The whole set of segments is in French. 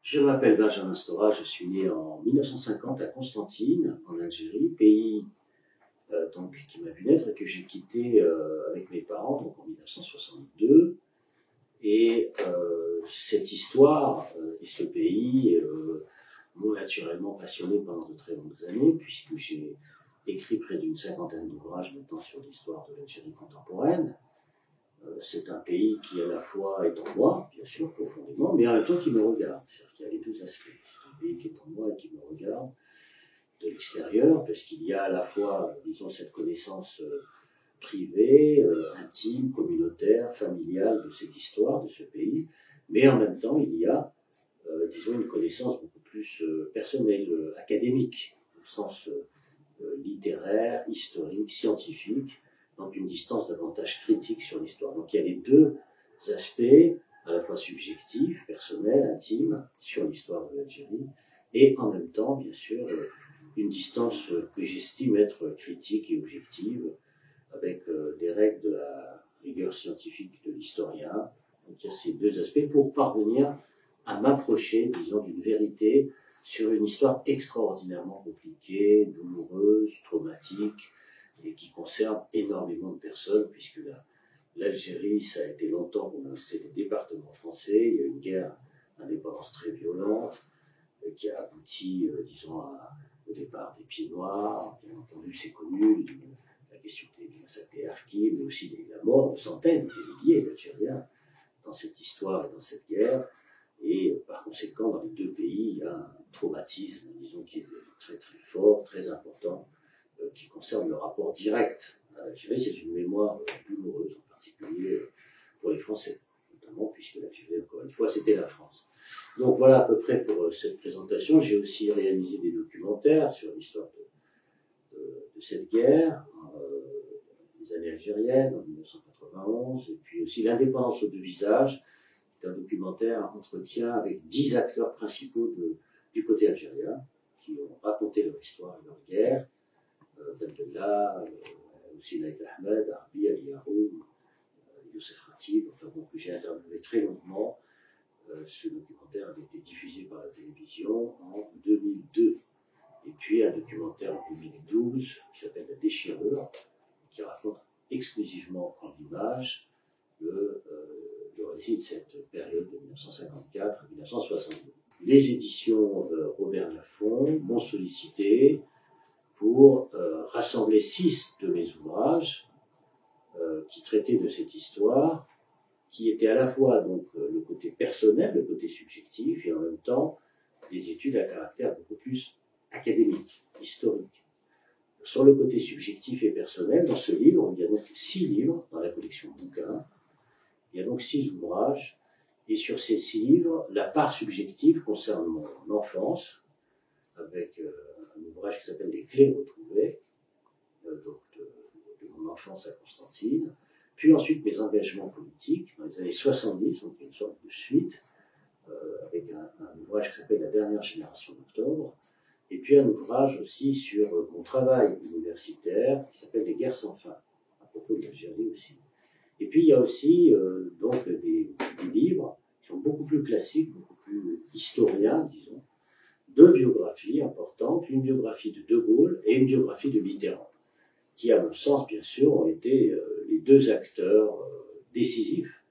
Je m'appelle Benjamin Stora, je suis né en 1950 à Constantine, en Algérie, pays donc, qui m'a vu naître et que j'ai quitté avec mes parents donc en 1962. Et cette histoire et ce pays m'ont naturellement passionné pendant de très longues années, puisque j'ai écrit près d'une cinquantaine d'ouvrages maintenant sur l'histoire de l'Algérie contemporaine. C'est un pays qui à la fois est en moi, bien sûr, profondément, mais en même temps qui me regarde. C'est-à-dire qu'il y a les deux aspects. C'est un pays qui est en moi et qui me regarde de l'extérieur, parce qu'il y a à la fois, disons, cette connaissance privée, intime, communautaire, familiale de cette histoire, de ce pays, mais en même temps, il y a, disons, une connaissance beaucoup plus personnelle, académique, au sens littéraire, historique, scientifique, donc une distance davantage critique sur l'histoire. Donc il y a les deux aspects, à la fois subjectifs, personnels, intimes, sur l'histoire de l'Algérie, et en même temps, bien sûr, une distance que j'estime être critique et objective, avec les règles de la rigueur scientifique de l'historien. Donc il y a ces deux aspects pour parvenir à m'approcher, disons, d'une vérité sur une histoire extraordinairement compliquée, douloureuse, traumatique, et qui concerne énormément de personnes, puisque l'Algérie, ça a été longtemps, comme on le sait, les départements français. Il y a eu une guerre d'indépendance très violente, qui a abouti, disons, au départ des Pieds Noirs. Bien entendu, c'est connu, la question des massacres des Harkis, mais aussi la mort de centaines, de milliers d'Algériens dans cette histoire et dans cette guerre. Et par conséquent, dans les deux pays, il y a un traumatisme, disons, qui est très très fort, très important, qui concerne le rapport direct à l'Algérie. C'est une mémoire douloureuse, en particulier pour les Français, notamment puisque l'Algérie, encore une fois, c'était la France. Donc voilà à peu près pour cette présentation. J'ai aussi réalisé des documentaires sur l'histoire de cette guerre, des années algériennes, en 1991, et puis aussi l'indépendance aux deux visages. C'est un documentaire, un entretien avec 10 acteurs principaux du côté algérien, qui ont raconté leur histoire et leur guerre. Abdallah, aussi Naïf Ahmed, Arbi, Ali Yaroum, Youssef Ratib, enfin bon, que j'ai interviewé très longuement. Ce documentaire avait été diffusé par la télévision en 2002. Et puis un documentaire en 2012 qui s'appelle La Déchirure, qui raconte exclusivement en images le récit de cette période de 1954 à 1962. Les éditions Robert Laffont m'ont sollicité pour rassembler 6 de mes ouvrages qui traitaient de cette histoire, qui étaient à la fois donc le côté personnel, le côté subjectif, et en même temps des études à caractère beaucoup plus académique, historique. Sur le côté subjectif et personnel, dans ce livre, il y a donc 6 livres dans la collection bouquins, il y a donc 6 ouvrages, et sur ces 6 livres, la part subjective concerne mon enfance, avec un ouvrage qui s'appelle Les clés retrouvées, donc de mon enfance à Constantine, puis ensuite mes engagements politiques dans les années 70, donc une sorte de suite, avec un ouvrage qui s'appelle La dernière génération d'octobre, et puis un ouvrage aussi sur mon travail universitaire qui s'appelle Les guerres sans fin, à propos de l'Algérie aussi. Et puis il y a aussi donc des livres qui sont beaucoup plus classiques, beaucoup plus historiens, disons, 2 biographies importantes, une biographie de De Gaulle et une biographie de Mitterrand, qui, à mon sens, bien sûr, ont été les 2 acteurs décisifs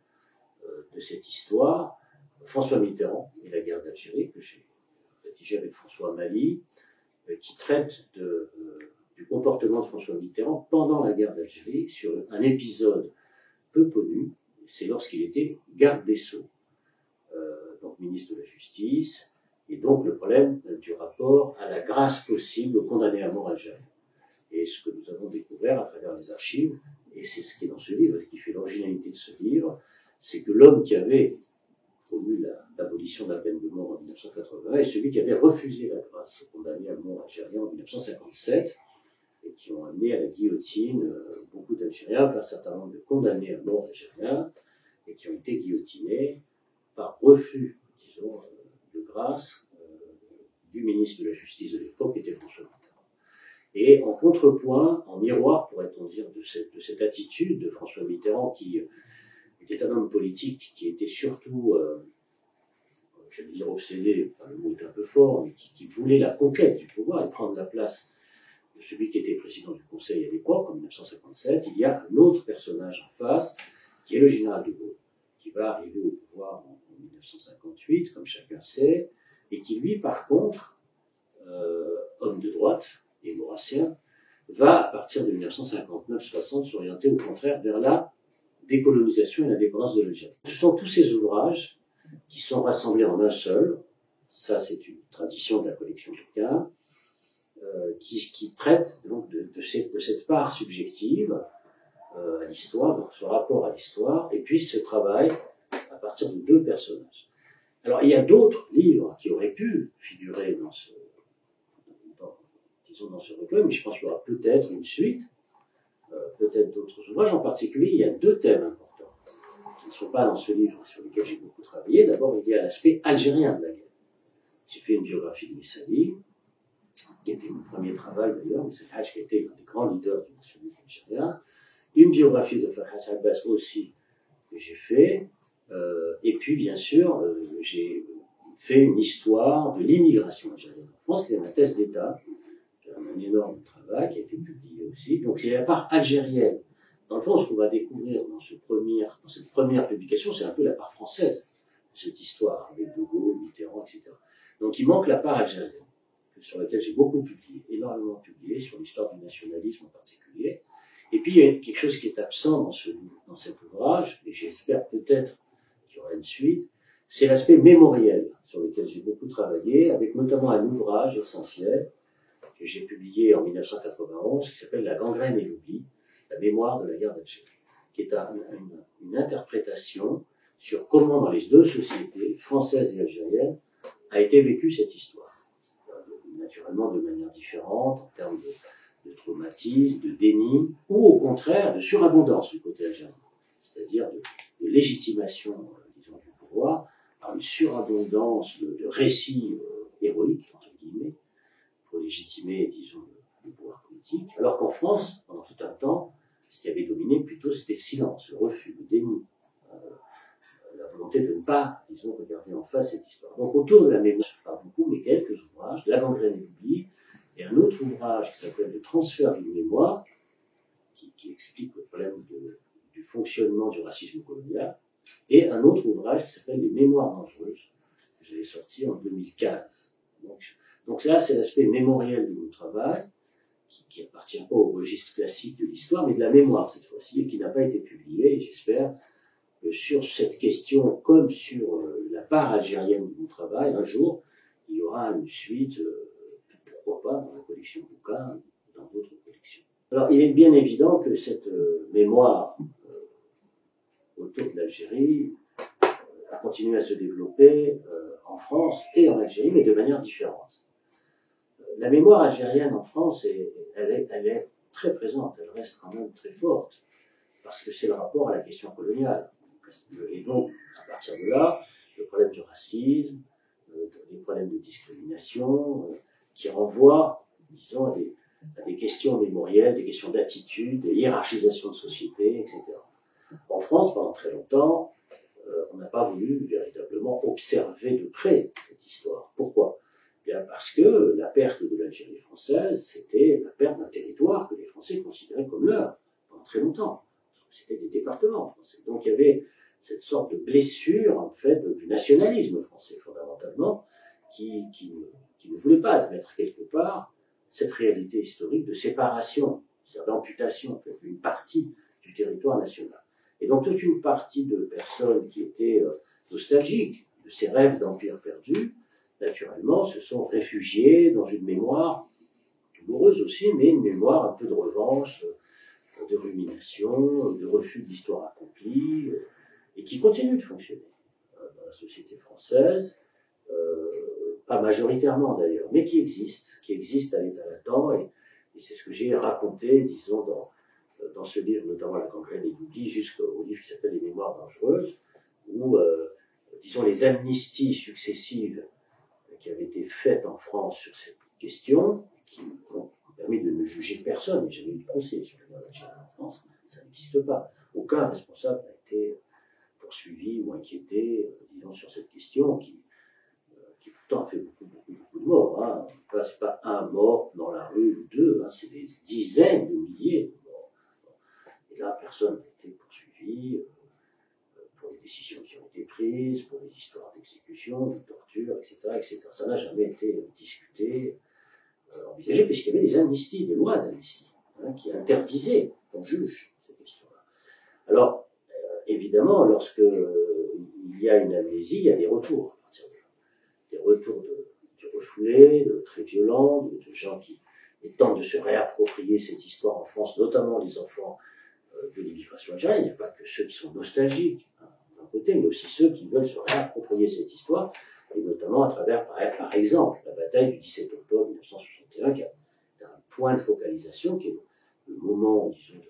de cette histoire. François Mitterrand et la guerre d'Algérie, que j'ai rédigé avec François Mali, qui traite du comportement de François Mitterrand pendant la guerre d'Algérie sur un épisode peu connu, c'est lorsqu'il était garde des Sceaux, donc ministre de la Justice, et donc le problème du rapport à la grâce possible aux condamnés à mort algériens. Et ce que nous avons découvert à travers les archives, et c'est ce qui est dans ce livre, et qui fait l'originalité de ce livre, c'est que l'homme qui avait promu l'abolition de la peine de mort en 1980 est celui qui avait refusé la grâce aux condamnés à mort algériens en 1957, et qui ont amené à la guillotine beaucoup d'Algériens, un certain nombre de condamnés à mort algériens, et qui ont été guillotinés par refus, disons, de grâce du ministre de la Justice de l'époque, qui était François Mitterrand. Et en contrepoint, en miroir, pourrait-on dire, de cette attitude de François Mitterrand, qui était un homme politique qui était surtout je vais dire obsédé, enfin, le mot est un peu fort, mais qui voulait la conquête du pouvoir et prendre la place de celui qui était président du Conseil à l'époque, en 1957, il y a un autre personnage en face, qui est le général de Gaulle, qui va arriver au pouvoir en 1958, comme chacun sait, et qui lui, par contre, homme de droite et maurassien, va, à partir de 1959-60, s'orienter au contraire vers la décolonisation et l'indépendance de l'Algérie. Ce sont tous ces ouvrages qui sont rassemblés en un seul, ça c'est une tradition de la collection Pékin, qui traite donc de cette part subjective à l'histoire, donc ce rapport à l'histoire, et puis ce travail à partir de deux personnages. Alors il y a d'autres livres qui auraient pu figurer dans ce recueil, mais je pense qu'il y aura peut-être une suite, peut-être d'autres ouvrages. En particulier, il y a deux thèmes importants qui ne sont pas dans ce livre, sur lesquels j'ai beaucoup travaillé. D'abord, il y a l'aspect algérien de la guerre. J'ai fait une biographie de Messali, qui était mon premier travail d'ailleurs, Messali Hadj, qui était un des grands leaders du nationalisme algérien. Une biographie de Farhad Abbas aussi, que j'ai fait. Et puis, bien sûr, j'ai fait une histoire de l'immigration algérienne en France, qui est ma thèse d'État, un énorme travail qui a été publié aussi. Donc c'est la part algérienne. Dans le fond, ce qu'on va découvrir dans cette première publication, c'est un peu la part française de cette histoire, avec De Gaulle, Mitterrand, etc. Donc il manque la part algérienne, sur laquelle j'ai beaucoup publié, énormément publié, sur l'histoire du nationalisme en particulier. Et puis il y a quelque chose qui est absent dans cet ouvrage, et j'espère peut-être qu'il y aura une suite, c'est l'aspect mémoriel, sur lequel j'ai beaucoup travaillé, avec notamment un ouvrage essentiel, que j'ai publié en 1991, qui s'appelle La gangrène et l'oubli, la mémoire de la guerre d'Algérie, qui est une interprétation sur comment dans les deux sociétés, françaises et algériennes, a été vécue cette histoire. Naturellement de manière différente, en termes de traumatisme, de déni, ou au contraire de surabondance du côté algérien, c'est-à-dire de légitimation, disons, du pouvoir, par une surabondance de récits héroïques, entre guillemets, pour légitimer, disons, le pouvoir politique, alors qu'en France, pendant tout un temps, ce qui avait dominé plutôt, c'était le silence, le refus, le déni, la volonté de ne pas, disons, regarder en face cette histoire. Donc autour de la mémoire, pas beaucoup, mais quelques ouvrages, La gangrène et l'oubli, et un autre ouvrage qui s'appelle Le transfert d'une mémoire, qui explique le problème du fonctionnement du racisme colonial, et un autre ouvrage qui s'appelle Les mémoires dangereuses, que j'avais sorti en 2015. Donc là, c'est l'aspect mémoriel de mon travail, qui appartient pas au registre classique de l'histoire, mais de la mémoire cette fois-ci, et qui n'a pas été publié. Et j'espère que sur cette question, comme sur la part algérienne de mon travail, un jour, il y aura une suite, pourquoi pas, dans la collection Bouquin, dans d'autres collections. Alors, il est bien évident que cette mémoire autour de l'Algérie a continué à se développer en France et en Algérie, mais de manière différente. La mémoire algérienne en France, elle est très présente, elle reste quand même très forte, parce que c'est le rapport à la question coloniale. Et donc, à partir de là, le problème du racisme, les problèmes de discrimination, qui renvoient, disons, à des questions mémorielles, des questions d'attitude, de hiérarchisation de société, etc. En France, pendant très longtemps, on n'a pas voulu véritablement observer de près cette histoire. Pourquoi ? Bien parce que la perte de l'Algérie française, c'était la perte d'un territoire que les Français considéraient comme leur pendant très longtemps. C'était des départements français. Donc il y avait cette sorte de blessure, en fait, du nationalisme français, fondamentalement, qui ne voulait pas admettre quelque part cette réalité historique de séparation, c'est-à-dire d'amputation, en fait, d'une partie du territoire national. Et donc toute une partie de personnes qui étaient nostalgiques de ces rêves d'empire perdu, naturellement, se sont réfugiés dans une mémoire douloureuse aussi, mais une mémoire un peu de revanche, de rumination, de refus de l'histoire accomplie, et qui continue de fonctionner dans la société française, pas majoritairement d'ailleurs, mais qui existe à l'état latent, et c'est ce que j'ai raconté, disons, dans ce livre, notamment La gangrène et l'oubli, jusqu'au livre qui s'appelle Les mémoires dangereuses, où, disons, les amnisties successives qui avaient été faites en France sur cette question, qui ont permis de ne juger personne, il n'y a jamais eu de procès sur la guerre d'Algérie en France, ça n'existe pas. Aucun responsable n'a été poursuivi ou inquiété, disons, sur cette question qui Hein. C'est pas un mort dans la rue ou deux, hein, c'est des dizaines de milliers de morts. Et là, personne n'a été poursuivi pour les décisions qui ont été prises, pour les histoires d'exécution, de torture, etc., etc. Ça n'a jamais été discuté, envisagé, puisqu'il y avait des amnisties, des lois d'amnistie, hein, qui interdisaient qu'on juge ces questions-là. Alors, évidemment, lorsque il y a une amnésie, il y a des retours. Des retours de refoulés, de très violents, de gens qui tentent de se réapproprier cette histoire en France, notamment les enfants de l'immigration algérienne. Il n'y a pas que ceux qui sont nostalgiques, hein, d'un côté, mais aussi ceux qui veulent se réapproprier cette histoire, et notamment à travers, par exemple, la bataille du 17 octobre 1961, qui a un point de focalisation, qui est le moment, disons,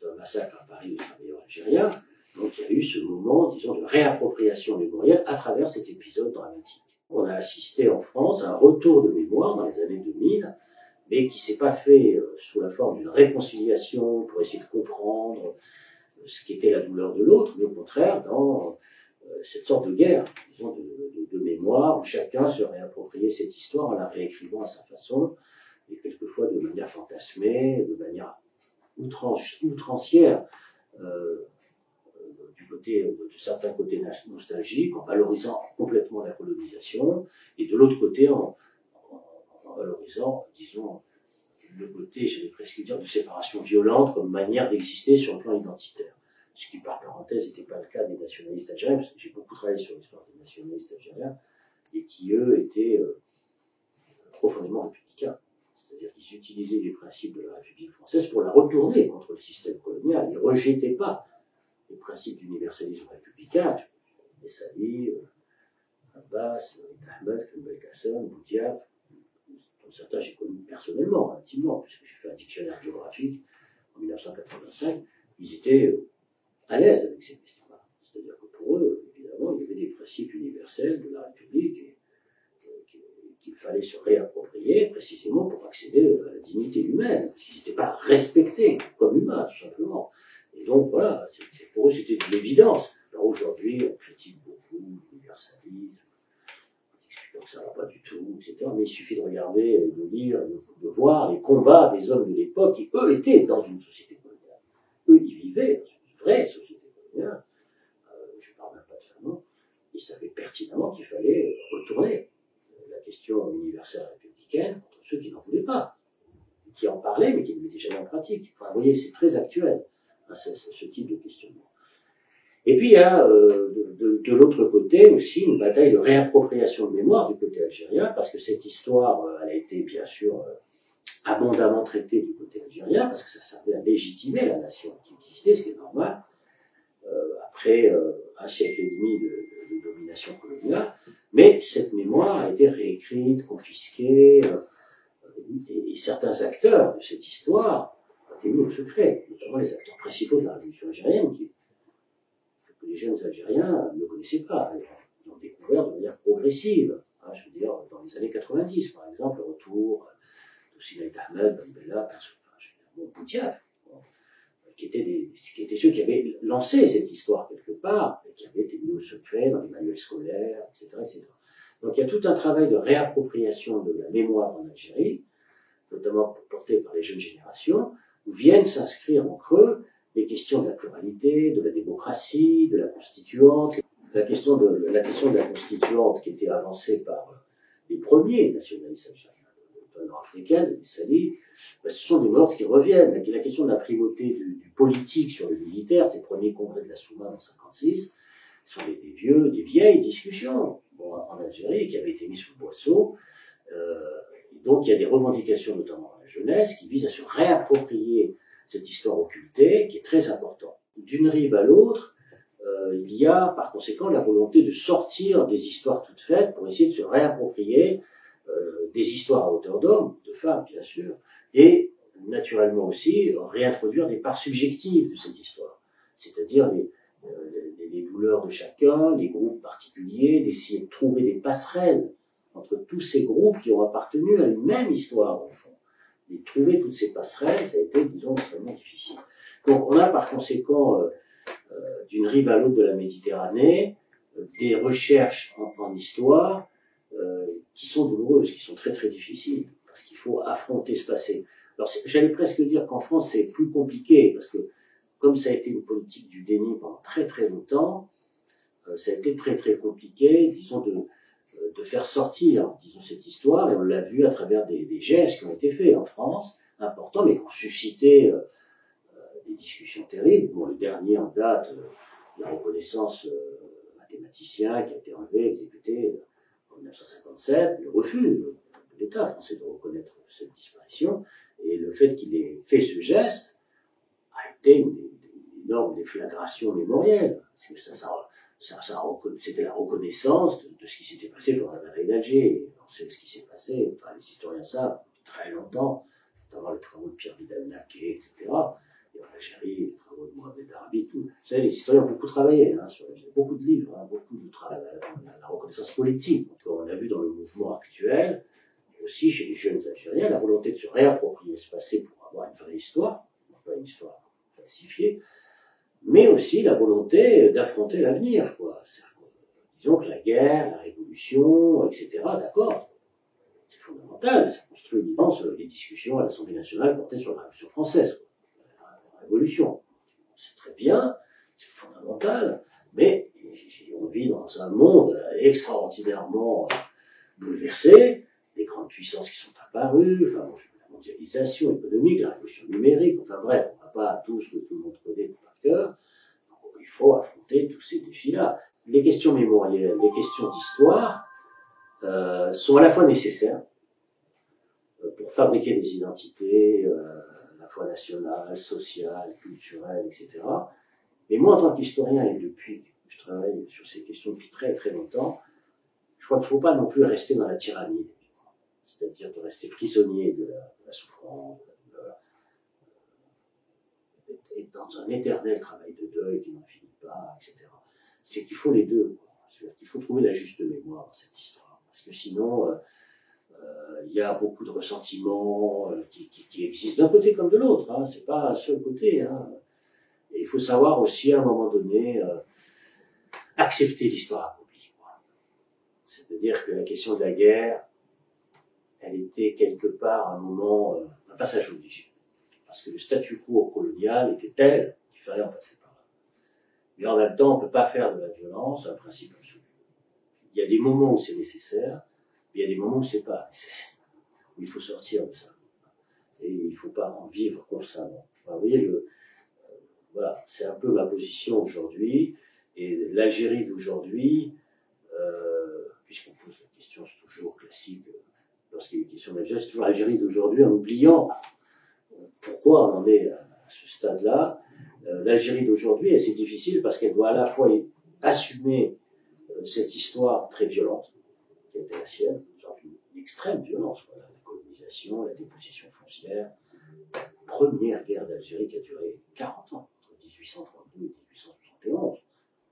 d'un massacre à Paris des travailleurs algériens. Donc il y a eu ce moment, disons, de réappropriation mémorielle à travers cet épisode dramatique. On a assisté en France à un retour de mémoire dans les années 2000, mais qui s'est pas fait sous la forme d'une réconciliation pour essayer de comprendre ce qu'était la douleur de l'autre, mais au contraire dans cette sorte de guerre, disons, de mémoire, où chacun se réappropriait cette histoire en la réécrivant à sa façon, et quelquefois de manière fantasmée, de manière outrancière, de certains côtés nostalgiques, en valorisant complètement la colonisation, et de l'autre côté en valorisant, disons, le côté, j'allais presque dire, de séparation violente comme manière d'exister sur le plan identitaire. Ce qui, par parenthèse, n'était pas le cas des nationalistes algériens, parce que j'ai beaucoup travaillé sur l'histoire des nationalistes algériens, et qui, eux, étaient profondément républicains. C'est-à-dire qu'ils utilisaient les principes de la République française pour la retourner contre le système colonial. Ils ne rejetaient pas les principes d'universalisme républicain. Messali, Abbas, Ahmed, Belkacem, Boudiaf, dont certains j'ai connus personnellement, intimement, puisque j'ai fait un dictionnaire biographique en 1985, ils étaient à l'aise avec ces questions-là. C'est-à-dire que pour eux, évidemment, il y avait des principes universels de la République qu'il fallait se réapproprier précisément pour accéder à la dignité humaine, parce qu'ils n'étaient pas respectés comme humains, tout simplement. Et donc voilà, pour eux c'était de l'évidence. Alors aujourd'hui, on critique beaucoup l'universalisme, expliquant que ça ne va pas du tout, etc. Mais il suffit de regarder, de lire, de voir les combats des hommes de l'époque qui, eux, étaient dans une société coloniale. Eux, ils vivaient dans une vraie société coloniale. Je ne parle même pas de Fanon. Ils savaient pertinemment qu'il fallait retourner la question universelle républicaine contre ceux qui n'en voulaient pas, qui en parlaient mais qui ne le mettaient jamais en pratique. Enfin, vous voyez, c'est très actuel, hein, ce type de questionnement. Et puis il y a de l'autre côté aussi une bataille de réappropriation de mémoire du côté algérien, parce que cette histoire, elle a été bien sûr abondamment traitée du côté algérien, parce que ça servait à légitimer la nation qui existait, ce qui est normal, après un siècle et demi de domination coloniale. Mais cette mémoire a été réécrite, confisquée, et certains acteurs de cette histoire ont été mis au secret, notamment les acteurs principaux de la révolution algérienne, que les jeunes Algériens ne connaissaient pas. Ils l'ont découvert de manière progressive. Hein, je veux dire, dans les années 90, par exemple, le retour de Sinaïd Ahmed, Ben Bella, Boudiaf, qui étaient ceux qui avaient lancé cette histoire quelque part, et qui avaient été mis au secret dans les manuels scolaires, etc., etc. Donc il y a tout un travail de réappropriation de la mémoire en Algérie, notamment porté par les jeunes générations, où viennent s'inscrire en creux les questions de la pluralité, de la démocratie, de la constituante. La question de la constituante qui était avancée par les premiers nationalistes algériens, de nord-africains, de Messali, ce sont des morts qui reviennent. La question de la primauté du politique sur le militaire, ces premiers congrès de la Souma en 1956, sont des vieilles discussions en Algérie qui avaient été mises sous le boisseau. Donc il y a des revendications, notamment dans la jeunesse, qui visent à se réapproprier cette histoire occultée, qui est très importante. D'une rive à l'autre, il y a par conséquent la volonté de sortir des histoires toutes faites pour essayer de se réapproprier des histoires à hauteur d'homme, de femmes bien sûr, et naturellement aussi réintroduire des parts subjectives de cette histoire, c'est-à-dire les douleurs de chacun, les groupes particuliers, d'essayer de trouver des passerelles entre tous ces groupes qui ont appartenu à une même histoire, au fond. Et trouver toutes ces passerelles, ça a été, disons, extrêmement difficile. Donc, on a par conséquent, d'une rive à l'autre de la Méditerranée, des recherches en histoire qui sont douloureuses, qui sont très très difficiles, parce qu'il faut affronter ce passé. Alors j'allais presque dire qu'en France c'est plus compliqué, parce que comme ça a été une politique du déni pendant très très longtemps, ça a été très très compliqué, disons, de faire sortir, disons, cette histoire, et on l'a vu à travers des gestes qui ont été faits en France, importants, mais qui ont suscité des discussions terribles. Bon, le dernier en date, la reconnaissance mathématicien qui a été enlevé, exécuté en 1957, le refus de l'État français de reconnaître cette disparition, et le fait qu'il ait fait ce geste a été une énorme déflagration mémorielle, parce que c'était la reconnaissance de ce qui s'était passé pendant la bataille d'Alger. On sait ce qui s'est passé, enfin les historiens savent depuis très longtemps, notamment les travaux de Pierre Vidal-Naquet, etc. Et en Algérie, les travaux de Mohamed Arabi, tout. Vous savez, les historiens ont beaucoup travaillé, sur beaucoup de livres, beaucoup de travail, la reconnaissance politique. On a vu dans le mouvement actuel, et aussi chez les jeunes Algériens, la volonté de se réapproprier ce passé pour avoir une vraie histoire, pas une histoire falsifiée, mais aussi la volonté d'affronter l'avenir, quoi. Disons que la guerre, la révolution, etc., d'accord, c'est fondamental, ça construit évidemment les discussions à l'Assemblée nationale portées sur la Révolution française, quoi. La révolution, c'est très bien, c'est fondamental, mais on vit dans un monde extraordinairement bouleversé, des grandes puissances qui sont apparues, enfin, la mondialisation économique, la révolution numérique, enfin bref, on ne va pas tous que tout le monde connaît par cœur. Il faut affronter tous ces défis-là. Les questions mémorielles, les questions d'histoire sont à la fois nécessaires pour fabriquer des identités à la fois nationales, sociales, culturelles, etc. Mais moi, en tant qu'historien, et depuis que je travaille sur ces questions depuis très très longtemps, je crois qu'il ne faut pas non plus rester dans la tyrannie, c'est-à-dire de rester prisonnier de la souffrance, et dans un éternel travail de deuil qui n'en finit pas, etc. C'est qu'il faut les deux, quoi. C'est-à-dire qu'il faut trouver la juste mémoire dans cette histoire. Parce que sinon, il y a beaucoup de ressentiments qui existent d'un côté comme de l'autre. Hein. C'est pas un seul côté. Hein. Et il faut savoir aussi, à un moment donné, accepter l'histoire accomplie. C'est-à-dire que la question de la guerre, elle était quelque part un moment, un passage obligé. Parce que le statu quo colonial était tel qu'il fallait en passer par là. Mais en même temps, on ne peut pas faire de la violence un principe absolu. Il y a des moments où c'est nécessaire, mais il y a des moments où c'est pas nécessaire, où il faut sortir de ça. Et il ne faut pas en vivre constamment. Enfin, vous voyez, voilà, c'est un peu ma position aujourd'hui. Et l'Algérie d'aujourd'hui, puisqu'on pose la question, c'est toujours classique, lorsqu'il y a une question d'Algérie, c'est toujours l'Algérie d'aujourd'hui en oubliant pourquoi on en est à ce stade-là. L'Algérie d'aujourd'hui, c'est difficile parce qu'elle doit à la fois assumer cette histoire très violente qui a été la sienne, une extrême violence, voilà, la colonisation, la dépossession foncière, la première guerre d'Algérie qui a duré 40 ans, entre 1832 et 1871.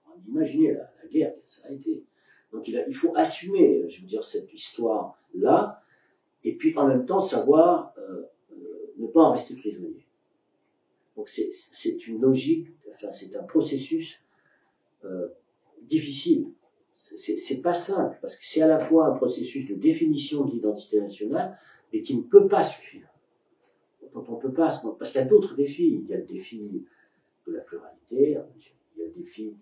On va imaginer la guerre que ça a été. Donc il faut assumer, je veux dire, cette histoire-là, et puis en même temps savoir ne pas en rester prisonnier. Donc c'est une logique, enfin c'est un processus difficile. C'est pas simple, parce que c'est à la fois un processus de définition de l'identité nationale, mais qui ne peut pas suffire. Donc on peut pas, parce qu'il y a d'autres défis. Il y a le défi de la pluralité, il y a le défi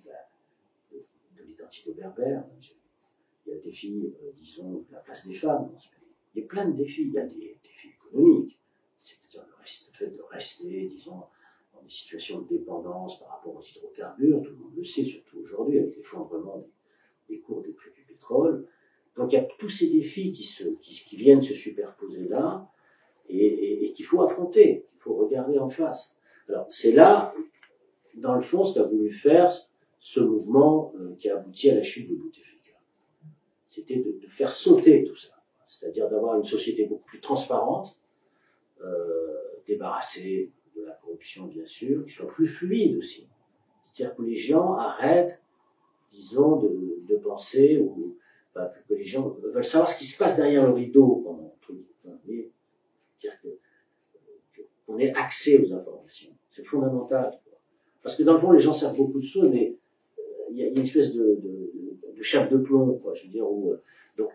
de l'identité berbère, il y a le défi, disons, de la place des femmes dans ce pays. Il y a plein de défis. Il y a des défis économiques, c'est-à-dire le fait de rester, disons, dans des situations de dépendance par rapport aux hydrocarbures. Tout le monde le sait, surtout aujourd'hui, avec l'effondrement des cours des prix du pétrole. Donc il y a tous ces défis qui viennent se superposer là et qu'il faut affronter, qu'il faut regarder en face. Alors c'est là, dans le fond, ce qu'a voulu faire ce mouvement qui a abouti à la chute de Bouteflika. C'était de faire sauter tout ça, c'est-à-dire d'avoir une société beaucoup plus transparente, débarrassée de la corruption bien sûr, qui soit plus fluide aussi. C'est-à-dire que les gens arrêtent, disons, de penser, ou que les gens veulent savoir ce qui se passe derrière le rideau. C'est-à-dire qu'on ait accès aux informations. C'est fondamental. Parce que dans le fond, les gens savent beaucoup de choses, mais il y a une espèce de chape de plomb, quoi. Je veux dire, où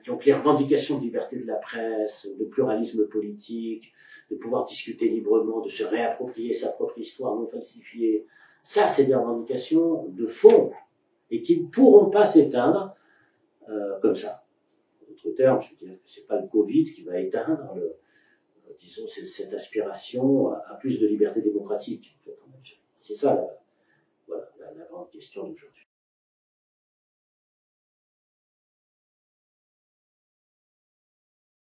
Donc les revendications de liberté de la presse, de pluralisme politique, de pouvoir discuter librement, de se réapproprier sa propre histoire non falsifiée, ça c'est des revendications de fond et qui ne pourront pas s'éteindre comme ça. En d'autres termes, je veux dire que c'est pas le Covid qui va éteindre disons cette aspiration à plus de liberté démocratique. En fait, c'est ça voilà, la grande question d'aujourd'hui.